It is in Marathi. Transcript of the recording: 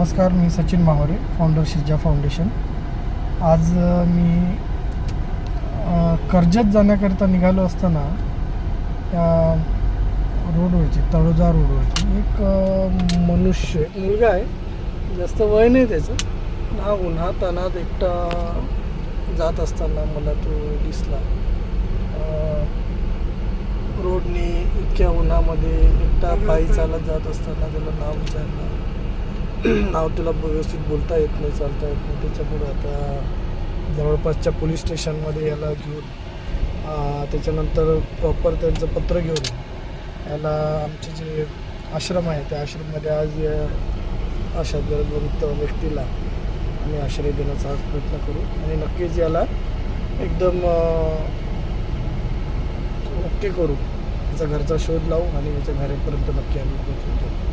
नमस्कार, मी सचिन माहोरे, फाउंडर शिजा फाउंडेशन. आज मी कर्जत जाण्याकरिता निघालो असताना त्या रोडवरची तळोजा रोडवरची एक मुलगा आहे, जास्त वय नाही त्याचं, हा उन्हातान्हात एकटा जात असताना मला तो दिसला. रोडने इतक्या उन्हामध्ये एकटा पायी चालत जात असताना त्याला नाव विचारलं. नाव त्याला व्यवस्थित बोलता येत नाही, चालता येत नाही. त्याच्यामुळे आता जवळपासच्या पोलीस स्टेशनमध्ये याला घेऊन त्याच्यानंतर प्रॉपर त्यांचं पत्र घेऊन याला आमचे जे आश्रम आहे त्या आश्रममध्ये आज अशा गरजवंत व्यक्तीला आम्ही आश्रय देण्याचा आज प्रयत्न करू आणि नक्कीच याला एकदम ओके करू, याचा घरचा शोध लावू आणि याच्या घरापर्यंत नक्की आम्ही पोहोचून देऊ.